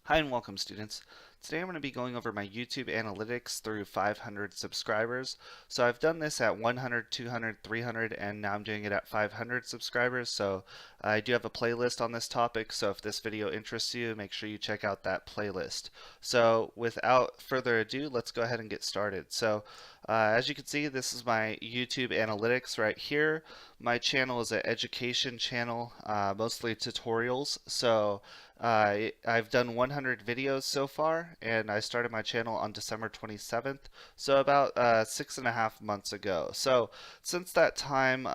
Hi and welcome students. Today I'm going to be going over my YouTube analytics through 500 subscribers. So I've done this at 100, 200, 300, and now I'm doing it at 500 subscribers. So I do have a playlist on this topic, so if this video interests you, make sure you check out that playlist. So without further ado, let's go ahead and get started. So as you can see, this is my YouTube analytics right here. My channel is an education channel, mostly tutorials. So I've done 100 videos so far, and I started my channel on December 27th, so about 6.5 months ago. So since that time,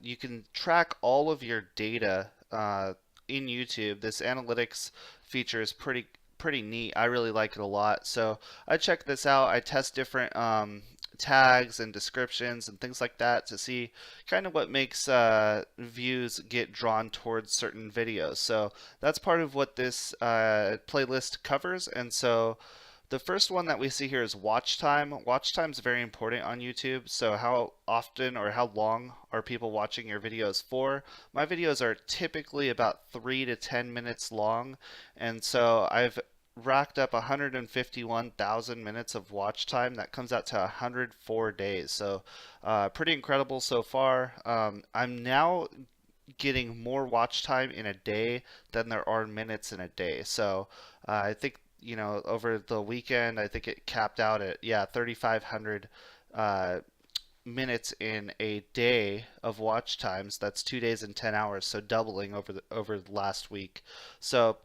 you can track all of your data in YouTube. This analytics feature is pretty neat. I really like it a lot. So I check this out. I test different tags and descriptions and things like that to see kind of what makes views get drawn towards certain videos. So that's part of what this playlist covers. And so the first one that we see here is watch time. Watch time is very important on YouTube. So how often or how long are people watching your videos for? My videos are typically about 3 to 10 minutes long. And so I've racked up 151,000 minutes of watch time. That comes out to 104 days. So pretty incredible so far. I'm now getting more watch time in a day than there are minutes in a day. So I think over the weekend, I think it capped out at 3,500 uh, minutes in a day of watch times. That's 2 days and 10 hours, so doubling over the last week. So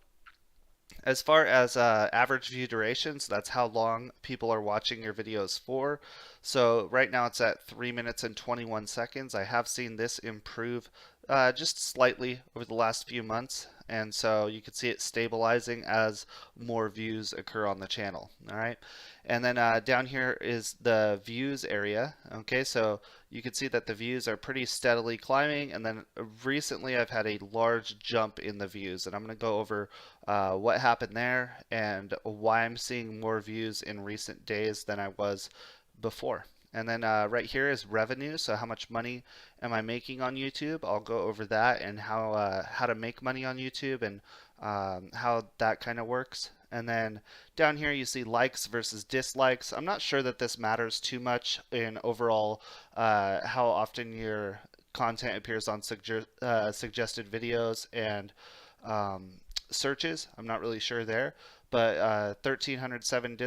as far as average view durations, that's how long people are watching your videos for. So right now it's at 3 minutes and 21 seconds. I have seen this improve just slightly over the last few months, and so you can see it stabilizing as more views occur on the channel. All right, and then down here is the views area. Okay, so you can see that the views are pretty steadily climbing, and then recently I've had a large jump in the views, and I'm going to go over what happened there and why I'm seeing more views in recent days than I was before. And then right here is revenue. So how much money am I making on YouTube? I'll go over that and how to make money on YouTube and how that kind of works. And then down here you see likes versus dislikes. I'm not sure that this matters too much in overall how often your content appears on suggested videos and um, searches. I'm not really sure there, but 1,307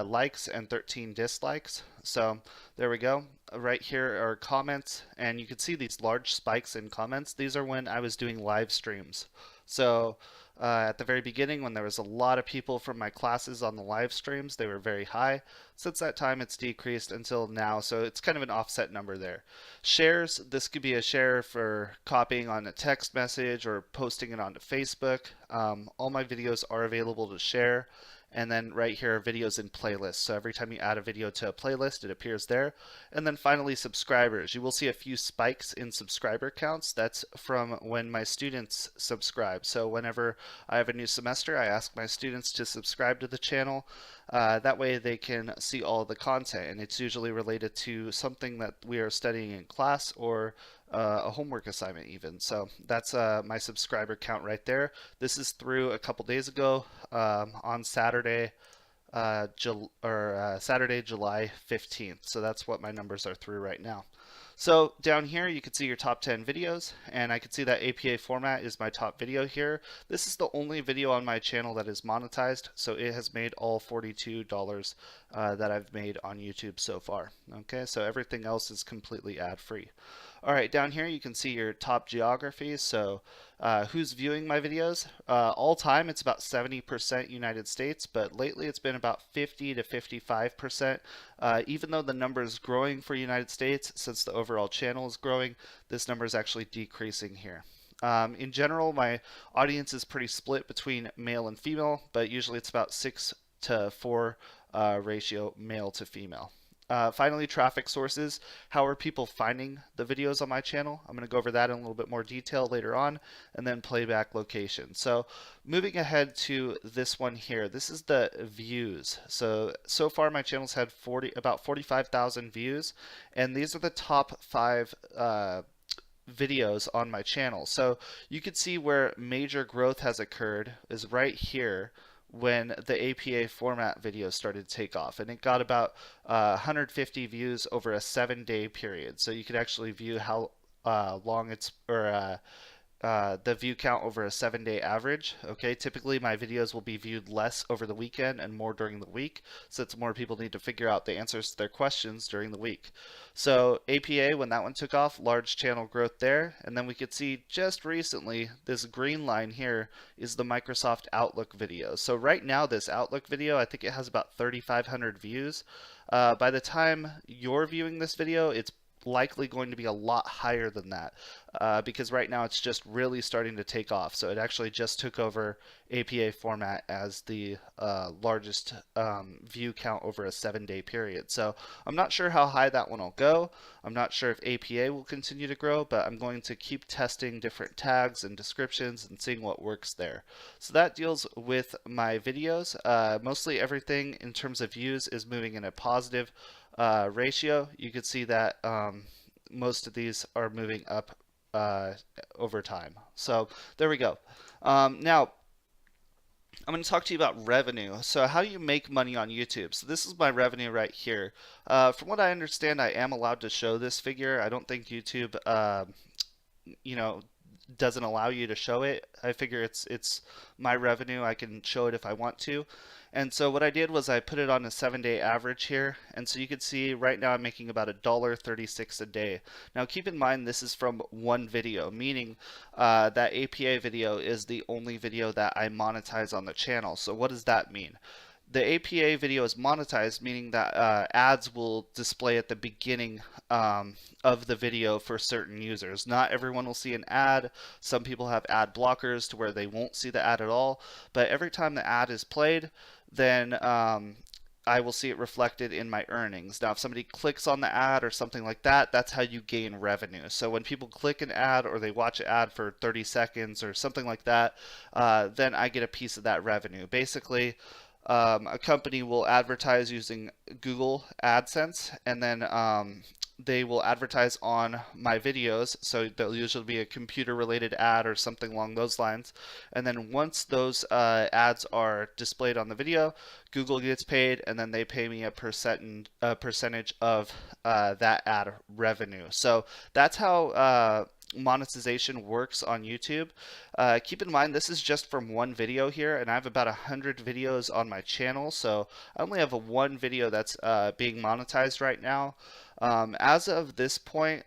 likes and 13 dislikes. So there we go. Right here are comments, and you can see these large spikes in comments. These are when I was doing live streams. So at the very beginning, when there was a lot of people from my classes on the live streams, they were very high. Since that time, it's decreased until now, so it's kind of an offset number there. Shares, this could be a share for copying on a text message or posting it onto Facebook. All my videos are available to share. And then right here are videos in playlists. So every time you add a video to a playlist, it appears there. And then finally, subscribers. You will see a few spikes in subscriber counts. That's from when my students subscribe. So whenever I have a new semester, I ask my students to subscribe to the channel. That way they can see all the content. And it's usually related to something that we are studying in class or a homework assignment even. So that's my subscriber count right there. This is through a couple days ago on Saturday, Saturday, July 15th. So that's what my numbers are through right now. So down here you can see your top 10 videos, and I can see that APA format is my top video here. This is the only video on my channel that is monetized, so it has made all $42 that I've made on YouTube so far. Okay, so everything else is completely ad-free. All right, down here you can see your top geographies. So who's viewing my videos? All time it's about 70% United States, but lately it's been about 50 to 55%. Even though the number is growing for United States, since the overall channel is growing, this number is actually decreasing here. In general, my audience is pretty split between male and female, but usually it's about 6-to-4 ratio male to female. Finally, traffic sources. How are people finding the videos on my channel? I'm going to go over that in a little bit more detail later on, and then playback location. So moving ahead to this one here, this is the views. So far my channel's had about 45,000 views, and these are the top 5 videos on my channel. So you can see where major growth has occurred is right here when the APA format video started to take off, and it got about 150 views over a 7-day period. So you could actually view how long it's or the view count over a 7-day average. Okay, typically my videos will be viewed less over the weekend and more during the week, since more people need to figure out the answers to their questions during the week. So APA, when that one took off, large channel growth there, and then we could see just recently this green line here is the Microsoft Outlook video. So right now this Outlook video, I think it has about 3,500 views. By the time you're viewing this video, it's likely going to be a lot higher than that, because right now it's just really starting to take off. So it actually just took over APA format as the largest view count over a 7-day period. So I'm not sure how high that one will go. I'm not sure if APA will continue to grow, but I'm going to keep testing different tags and descriptions and seeing what works there. So that deals with my videos. Mostly everything in terms of views is moving in a positive ratio. You can see that most of these are moving up over time. So there we go. Now I'm going to talk to you about revenue. So how you make money on YouTube. So this is my revenue right here. From what I understand, I am allowed to show this figure. I don't think YouTube, you know, doesn't allow you to show it. I figure it's my revenue. I can show it if I want to. And so what I did was I put it on a 7-day average here. And so you can see right now I'm making about $1.36 a day. Now keep in mind this is from one video, meaning that APA video is the only video that I monetize on the channel. So what does that mean? The APA video is monetized, meaning that ads will display at the beginning of the video for certain users. Not everyone will see an ad. Some people have ad blockers to where they won't see the ad at all. But every time the ad is played, then I will see it reflected in my earnings. Now, if somebody clicks on the ad or something like that, that's how you gain revenue. So when people click an ad or they watch an ad for 30 seconds or something like that, then I get a piece of that revenue. Basically, a company will advertise using Google AdSense, and then they will advertise on my videos. So there'll usually be a computer related ad or something along those lines. And then once those ads are displayed on the video, Google gets paid, and then they pay me a percentage of that ad revenue. So that's how monetization works on YouTube. Keep in mind this is just from one video here, and I have about 100 videos on my channel, so I only have one video that's being monetized right now. As of this point,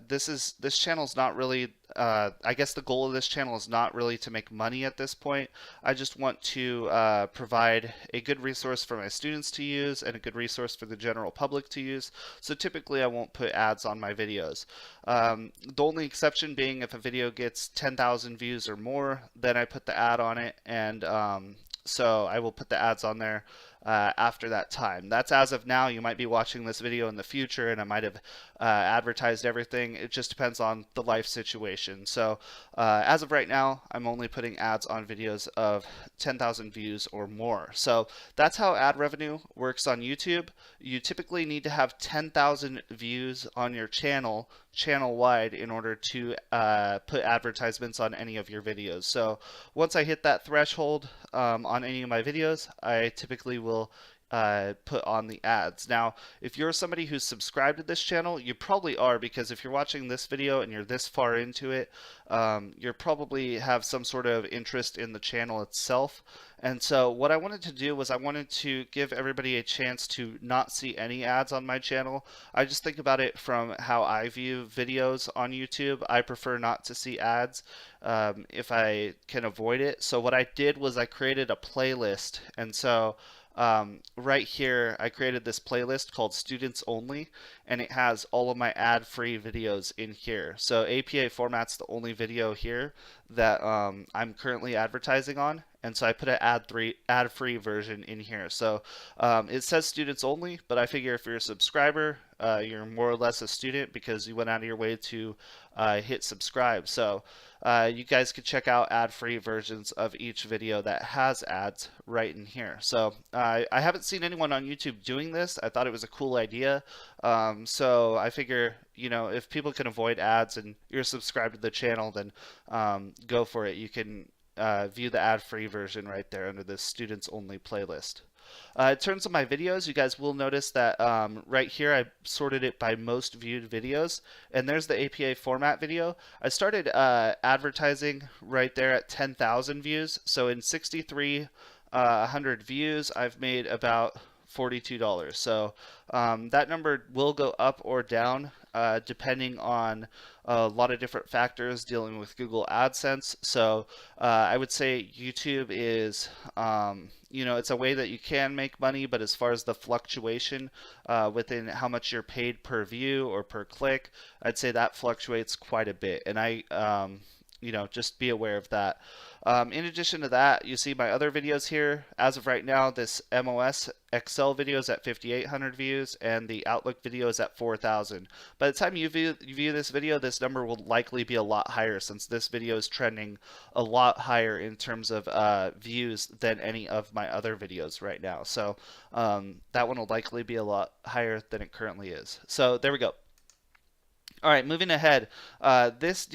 this channel is not really, I guess the goal of this channel is not really to make money at this point. I just want to provide a good resource for my students to use and a good resource for the general public to use. So typically I won't put ads on my videos. The only exception being if a video gets 10,000 views or more, then I put the ad on it, and so I will put the ads on there after that time. That's as of now. You might be watching this video in the future and I might have advertised everything. It just depends on the life situation. So as of right now, I'm only putting ads on videos of 10,000 views or more. So that's how ad revenue works on YouTube. You typically need to have 10,000 views on your channel wide in order to put advertisements on any of your videos. So once I hit that threshold on any of my videos, I typically will put on the ads. Now, if you're somebody who's subscribed to this channel, you probably are, because if you're watching this video and you're this far into it, you probably have some sort of interest in the channel itself. And so what I wanted to do was I wanted to give everybody a chance to not see any ads on my channel. I just think about it from how I view videos on YouTube. I prefer not to see ads if I can avoid it. So what I did was I created a playlist, and so right here I created this playlist called Students Only, and it has all of my ad-free videos in here. So APA format's the only video here that I'm currently advertising on, and so I put an ad-free version in here. So it says Students Only, but I figure if you're a subscriber, you're more or less a student because you went out of your way to hit subscribe. So you guys could check out ad-free versions of each video that has ads right in here. So I haven't seen anyone on YouTube doing this. I thought it was a cool idea. So I figure, you know, if people can avoid ads and you're subscribed to the channel, then go for it. You can view the ad-free version right there under the students only playlist. In terms of my videos, you guys will notice that right here I sorted it by most viewed videos, and there's the APA format video. I started advertising right there at 10,000 views, so in 6,300 views, I've made about $42. So that number will go up or down depending on a lot of different factors dealing with Google AdSense. So I would say YouTube is, it's a way that you can make money, but as far as the fluctuation within how much you're paid per view or per click, I'd say that fluctuates quite a bit. And just be aware of that. In addition to that, you see my other videos here. As of right now, this MOS Excel video is at 5,800 views, and the Outlook video is at 4,000. By the time you view this video, this number will likely be a lot higher, since this video is trending a lot higher in terms of views than any of my other videos right now. So that one will likely be a lot higher than it currently is. So there we go. All right, moving ahead. This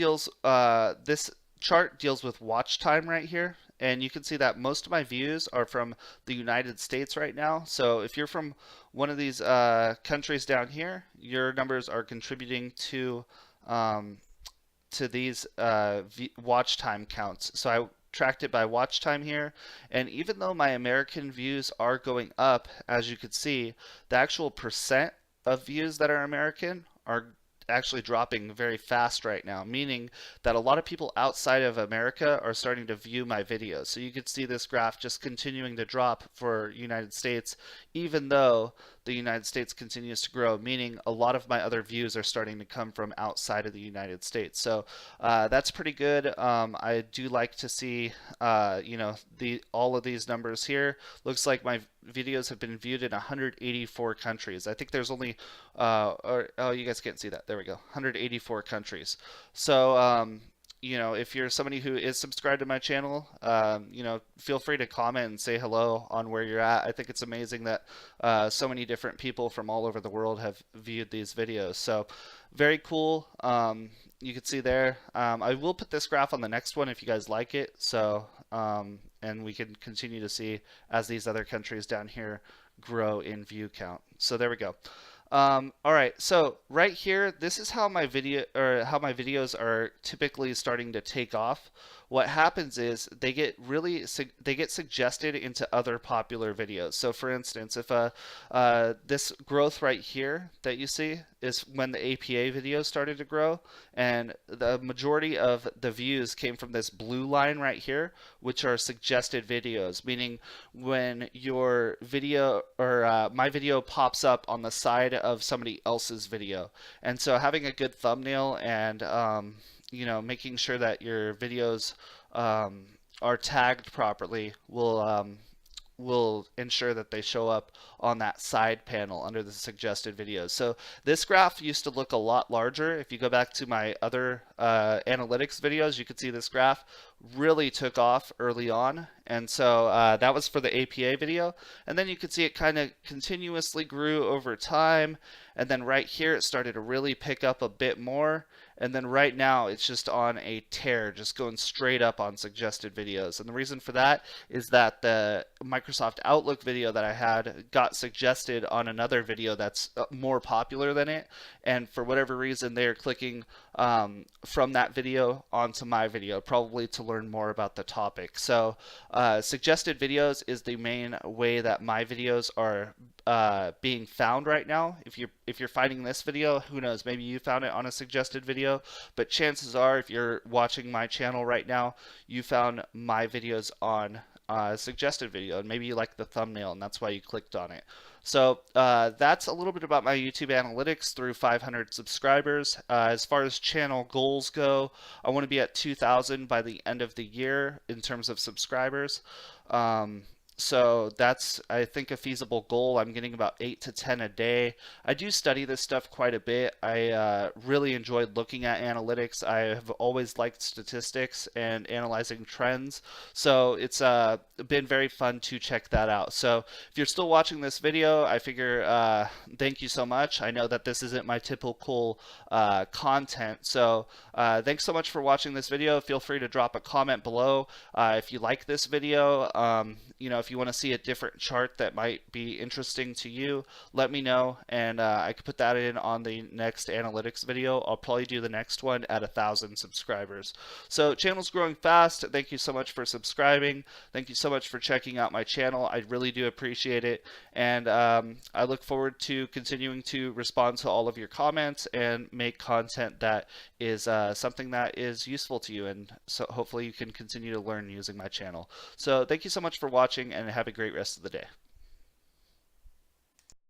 chart deals with watch time right here, and you can see that most of my views are from the United States right now. So if you're from one of these countries down here, your numbers are contributing to these watch time counts. So I tracked it by watch time here, and even though my American views are going up, as you can see, the actual percent of views that are American are actually dropping very fast right now, meaning that a lot of people outside of America are starting to view my videos. So you could see this graph just continuing to drop for United States, even though the United States continues to grow, meaning a lot of my other views are starting to come from outside of the United States. So that's pretty good. I do like to see, all of these numbers here. Looks like my videos have been viewed in 184 countries. I think there's only, you guys can't see that. There we go, 184 countries. So, if you're somebody who is subscribed to my channel, feel free to comment and say hello on where you're at. I think it's amazing that so many different people from all over the world have viewed these videos. So very cool. You can see there. I will put this graph on the next one if you guys like it. So, and we can continue to see as these other countries down here grow in view count. So there we go. All right, so right here, this is how my videos are typically starting to take off. What happens is they get suggested into other popular videos. So for instance, if this growth right here that you see is when the APA video started to grow, and the majority of the views came from this blue line right here, which are suggested videos, meaning when your video or my video pops up on the side of somebody else's video. And so having a good thumbnail and making sure that your videos are tagged properly will ensure that they show up on that side panel under the suggested videos. So this graph used to look a lot larger. If you go back to my other analytics videos, you could see this graph really took off early on. And so that was for the APA video. And then you could see it kind of continuously grew over time. And then right here, it started to really pick up a bit more. And then right now, it's just on a tear, just going straight up on suggested videos. And the reason for that is that the Microsoft Outlook video that I had got suggested on another video that's more popular than it. And for whatever reason, they're clicking from that video onto my video, probably to learn more about the topic. So suggested videos is the main way that my videos are being found right now. If you're finding this video, who knows, maybe you found it on a suggested video, but chances are if you're watching my channel right now, you found my videos on a suggested video, and maybe you like the thumbnail and that's why you clicked on it. So that's a little bit about my YouTube analytics through 500 subscribers. As far as channel goals go, I want to be at 2,000 by the end of the year in terms of subscribers. So that's, I think, a feasible goal. I'm getting about 8 to 10 a day. I do study this stuff quite a bit. I really enjoyed looking at analytics. I have always liked statistics and analyzing trends. So it's been very fun to check that out. So if you're still watching this video, I figure thank you so much. I know that this isn't my typical content. So thanks so much for watching this video. Feel free to drop a comment below if you like this video. If you want to see a different chart that might be interesting to you, let me know, and I could put that in on the next analytics video. I'll probably do the next one at 1,000 subscribers. So channel's growing fast. Thank you so much for subscribing. Thank you so much for checking out my channel. I really do appreciate it, and I look forward to continuing to respond to all of your comments and make content that is something that is useful to you, and so hopefully you can continue to learn using my channel. So thank you so much for watching, and have a great rest of the day.